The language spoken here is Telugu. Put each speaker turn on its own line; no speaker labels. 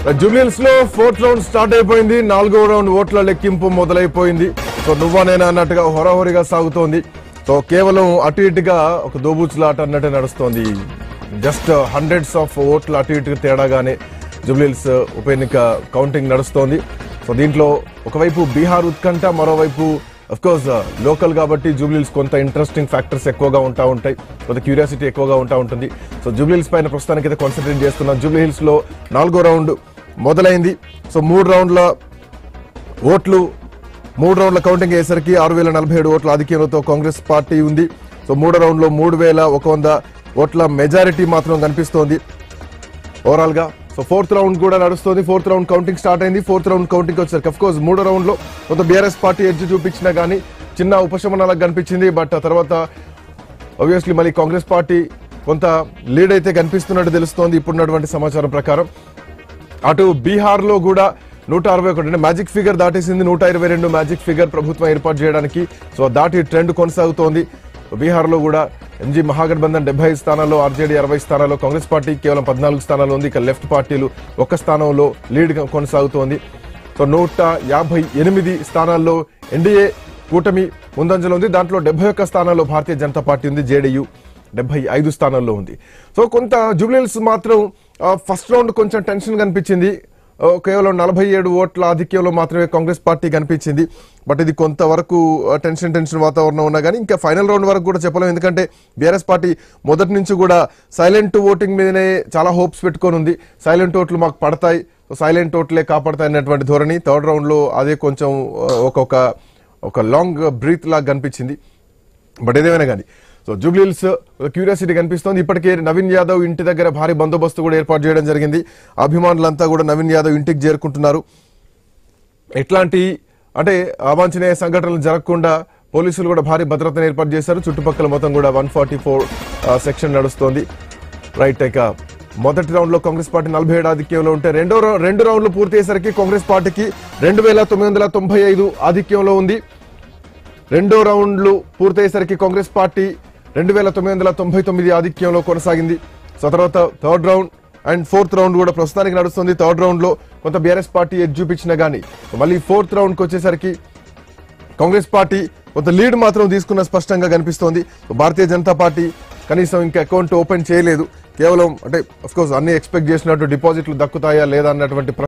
జూబ్లీహిల్స్ లో 4th రౌండ్ స్టార్ట్ అయిపోయింది. 4వ రౌండ్ ఓట్ల లెక్కింపు మొదలైపోయింది. సో నువ్వా నేనా అన్నట్టుగా హోరాహోరీగా సాగుతోంది. సో కేవలం అటు ఇటుగా ఒక దోబూచులాట అన్నట్టు నడుస్తోంది. జస్ట్ హండ్రెడ్స్ ఆఫ్ ఓట్ల అటు ఇటుగా తేడాగానే జూబ్లీహిల్స్ ఉప ఎన్నిక కౌంటింగ్ నడుస్తోంది. సో దీంట్లో ఒకవైపు బీహార్ ఉత్కంఠ, మరోవైపు అఫ్కోర్స్ లోకల్ కాబట్టి జూబ్లీహిల్స్ కొంత ఇంట్రెస్టింగ్ ఫ్యాక్టర్స్ ఎక్కువగా ఉంటాయి, కొంత క్యూరియాసిటీ ఎక్కువగా ఉంటుంది. సో జూబ్లీహిల్స్ పైన ప్రస్తుతానికి అయితే కాన్సన్ట్రేట్ చేస్తున్నాం. జూబ్లీహిల్స్ లో 4వ రౌండ్ మొదలైంది. సో 3 రౌండ్ల ఓట్లు 3 రౌండ్ల కౌంటింగ్ అయ్యేసరికి 6047 ఓట్ల ఆధిక్యంతో కాంగ్రెస్ పార్టీ ఉంది. సో 3వ రౌండ్ లో 3100 ఓట్ల మెజారిటీ మాత్రం కనిపిస్తోంది ఓవరాల్ గా. సో 4th రౌండ్ కూడా నడుస్తుంది. 4th రౌండ్ కౌంటింగ్ స్టార్ట్ అయింది. 4th రౌండ్ కౌంటింగ్ వచ్చేసరికి అఫ్ కోర్స్ 3వ రౌండ్ లో కొంత బీఆర్ఎస్ పార్టీ ఎడ్జ్ చూపించినా గానీ చిన్న ఉపశమనాలకు కనిపించింది. బట్ ఆ తర్వాత ఆబ్వియస్లీ మళ్ళీ కాంగ్రెస్ పార్టీ కొంత లీడ్ అయితే కనిపిస్తున్నట్టు తెలుస్తోంది ఇప్పుడున్నటువంటి సమాచారం ప్రకారం. అటు బీహార్ లో కూడా 161 అంటే మ్యాజిక్ ఫిగర్ దాటేసింది. 122 మ్యాజిక్ ఫిగర్ ప్రభుత్వం ఏర్పాటు చేయడానికి. సో దాటి ట్రెండ్ కొనసాగుతోంది. బీహార్ లో కూడా ఎంజీ మహాగఠబంధన్ 75 స్థానాల్లో, ఆర్జేడీ 60 స్థానాల్లో, కాంగ్రెస్ పార్టీ కేవలం 14 స్థానాల్లో ఉంది. ఇక లెఫ్ట్ పార్టీలు 1 స్థానంలో లీడ్ కొనసాగుతోంది. సో 158 స్థానాల్లో ఎన్డీఏ కూటమి ముందంజలో ఉంది. దాంట్లో 71 స్థానాల్లో భారతీయ జనతా పార్టీ ఉంది. జేడీయూ 75 స్థానాల్లో ఉంది. సో కొంత జూబ్లీహిల్స్ మాత్రం ఫస్ట్ రౌండ్ కొంచెం టెన్షన్ కనిపించింది. కేవలం 47 ఓట్ల ఆధిక్యంలో మాత్రమే కాంగ్రెస్ పార్టీ కనిపించింది. బట్ ఇది కొంతవరకు టెన్షన్ వాతావరణం ఉన్నా కానీ ఇంకా ఫైనల్ రౌండ్ వరకు కూడా చెప్పలేము. ఎందుకంటే బీఆర్ఎస్ పార్టీ మొదటి నుంచి కూడా సైలెంట్ ఓటింగ్ మీదనే చాలా హోప్స్ పెట్టుకొని ఉంది. సైలెంట్ ఓట్లు మాకు పడతాయి, సైలెంట్ ఓట్లే కాపాడతాయి అన్నటువంటి ధోరణి. 3rd రౌండ్ లో అదే కొంచెం ఒక లాంగ్ బ్రీత్ లాగా కనిపించింది. బట్ ఏదేమైనా కానీ సో జూబ్లీహిల్స్ క్యూరియాసిటీ కనిపిస్తోంది. ఇప్పటికే నవీన్ యాదవ్ ఇంటి దగ్గర భారీ బందోబస్తు కూడా ఏర్పాటు చేయడం జరిగింది. అభిమానులంతా కూడా నవీన్ యాదవ్ ఇంటికి చేరుకుంటున్నారు. ఎట్లాంటి అంటే అవాంఛనీయ సంఘటనలు జరగకుండా పోలీసులు కూడా భారీ భద్రతను ఏర్పాటు చేశారు. చుట్టుపక్కల మొత్తం కూడా 144 సెక్షన్ నడుస్తోంది. రైట్. ఇక మొదటి రౌండ్ లో కాంగ్రెస్ పార్టీ 47 ఆధిక్యంలో ఉంటే రెండు రౌండ్లు పూర్తి అయ్యేసరికి కాంగ్రెస్ పార్టీకి 2995 ఆధిక్యంలో ఉంది. 2వ రౌండ్లు పూర్తయ్యేసరికి కాంగ్రెస్ పార్టీ 2999 ఆధిక్యంలో కొనసాగింది. సో తర్వాత 3rd round and 4th round కూడా ప్రస్తుతానికి నడుస్తుంది. 3rd రౌండ్ లో కొంత బీఆర్ఎస్ పార్టీ ఎడ్జ్ చూపించినా గానీ మళ్ళీ 4th రౌండ్ కి వచ్చేసరికి కాంగ్రెస్ పార్టీ కొంత లీడ్ మాత్రం తీసుకున్న స్పష్టంగా కనిపిస్తోంది. భారతీయ జనతా పార్టీ కనీసం ఇంకా అకౌంట్ ఓపెన్ చేయలేదు. కేవలం అంటే అఫ్ కోర్స్ అన్ని ఎక్స్పెక్ట్ చేసినట్టు డిపాజిట్లు దక్కుతాయా లేదా అన్నటువంటి